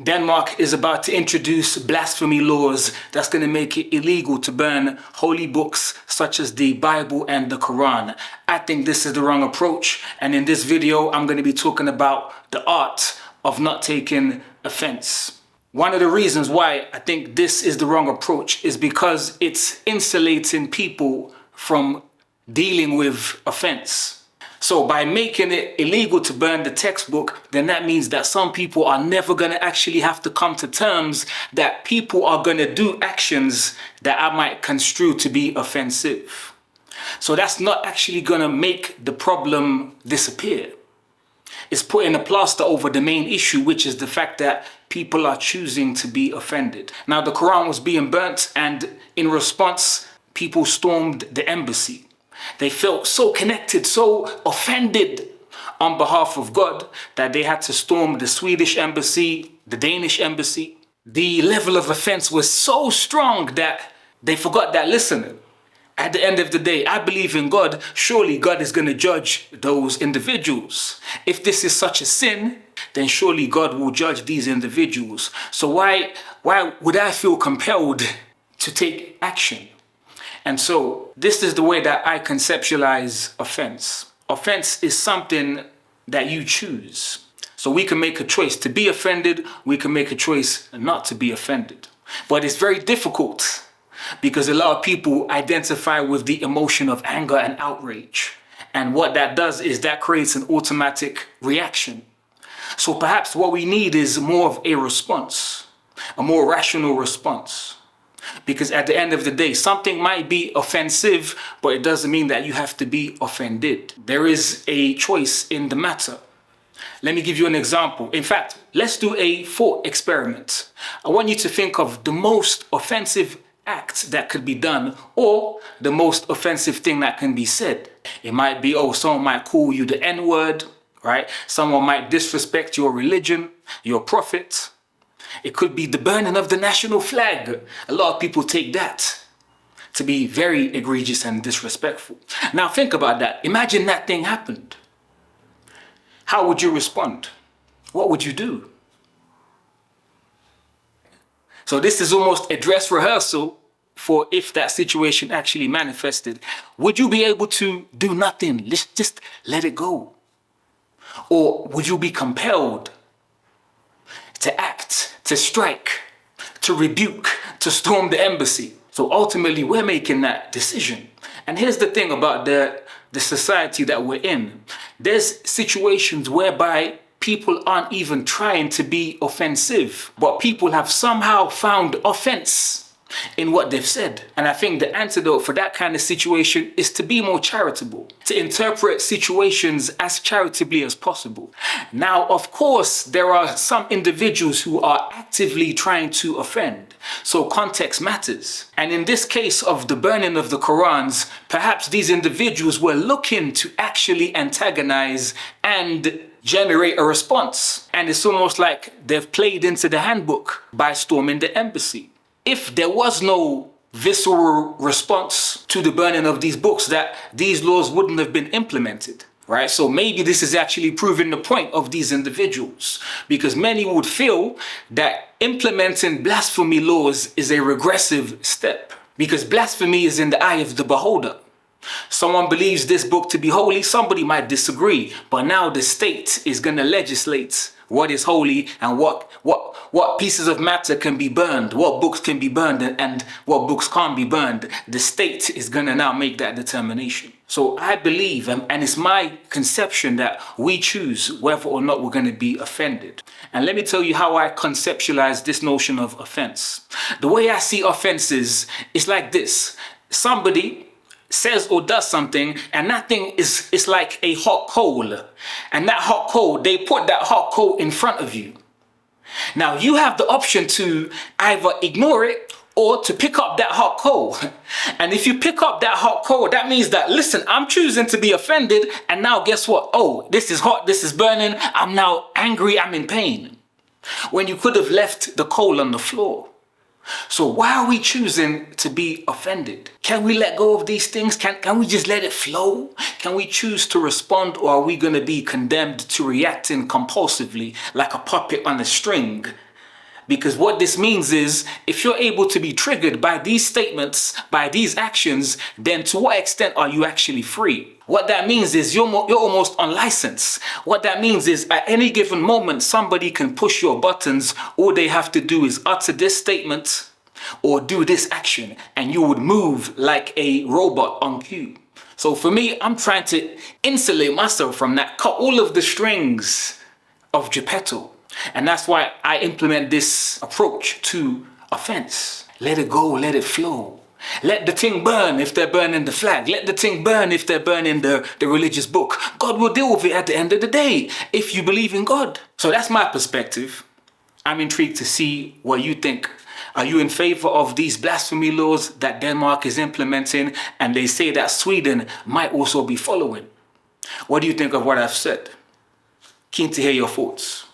Denmark is about to introduce blasphemy laws that's going to make it illegal to burn holy books such as the Bible and the Quran. I think this is the wrong approach, and in this video I'm going to be talking about the art of not taking offense. One of the reasons why I think this is the wrong approach is because it's insulating people from dealing with offense. So by making it illegal to burn the textbook, then that means that some people are never going to actually have to come to terms that people are going to do actions that I might construe to be offensive. So that's not actually going to make the problem disappear. It's putting a plaster over the main issue, which is the fact that people are choosing to be offended. Now, the Quran was being burnt, and in response, people stormed the embassy. They felt so connected, so offended on behalf of God that they had to storm the Swedish embassy, the Danish embassy. The level of offense was so strong that they forgot that, listen, at the end of the day, I believe in God. Surely God is going to judge those individuals. If this is such a sin, then surely God will judge these individuals. So why would I feel compelled to take action? And so this is the way that I conceptualize offense. Offense is something that you choose. So we can make a choice to be offended. We can make a choice not to be offended. But it's very difficult because a lot of people identify with the emotion of anger and outrage. And what that does is that creates an automatic reaction. So perhaps what we need is more of a response, a more rational response. Because at the end of the day, something might be offensive, but it doesn't mean that you have to be offended. There is a choice in the matter. Let me give you an example. In fact, let's do a thought experiment. I want you to think of the most offensive act that could be done, or the most offensive thing that can be said. It might be, someone might call you the N-word, right? Someone might disrespect your religion, your prophet. It could be the burning of the national flag. A lot of people take that to be very egregious and disrespectful. Now think about that. Imagine that thing happened. How would you respond? What would you do? So this is almost a dress rehearsal for if that situation actually manifested. Would you be able to do nothing? Just let it go? Or would you be compelled to act, to strike, to rebuke, to storm the embassy? So ultimately, we're making that decision. And here's the thing about the society that we're in. There's situations whereby people aren't even trying to be offensive, but people have somehow found offense in what they've said. And I think the antidote for that kind of situation is to be more charitable, to interpret situations as charitably as possible. Now, of course, there are some individuals who are actively trying to offend. So context matters. And in this case of the burning of the Qurans, perhaps these individuals were looking to actually antagonize and generate a response. And it's almost like they've played into the handbook by storming the embassy. If there was no visceral response to the burning of these books, that these laws wouldn't have been implemented, right? So maybe this is actually proving the point of these individuals, because many would feel that implementing blasphemy laws is a regressive step, because blasphemy is in the eye of the beholder. Someone believes this book to be holy, somebody might disagree, but now the state is going to legislate what is holy and what pieces of matter can be burned, what books can be burned and what books can't be burned. The state is going to now make that determination. So I believe, and it's my conception, that we choose whether or not we're going to be offended. And let me tell you how I conceptualize this notion of offense. The way I see offense is like this. Somebody says or does something, and that thing is like a hot coal. And that hot coal, they put that hot coal in front of you. Now you have the option to either ignore it or to pick up that hot coal. And if you pick up that hot coal, that means that, listen, I'm choosing to be offended, and now guess what? Oh, this is hot, this is burning, I'm now angry, I'm in pain. When you could have left the coal on the floor. So why are we choosing to be offended? Can we let go of these things? Can we just let it flow? Can we choose to respond, or are we going to be condemned to reacting compulsively like a puppet on a string Because what this means is, if you're able to be triggered by these statements, by these actions, then to what extent are you actually free? What that means is you're almost unlicensed. What that means is at any given moment, somebody can push your buttons. All they have to do is utter this statement or do this action, and you would move like a robot on cue. So for me, I'm trying to insulate myself from that, cut all of the strings of Geppetto. And that's why I implement this approach to offense. Let it go, let it flow. Let the thing burn if they're burning the flag. Let the thing burn if they're burning the religious book. God will deal with it at the end of the day, if you believe in God. So that's my perspective. I'm intrigued to see what you think. Are you in favor of these blasphemy laws that Denmark is implementing, and they say that Sweden might also be following? What do you think of what I've said? Keen to hear your thoughts.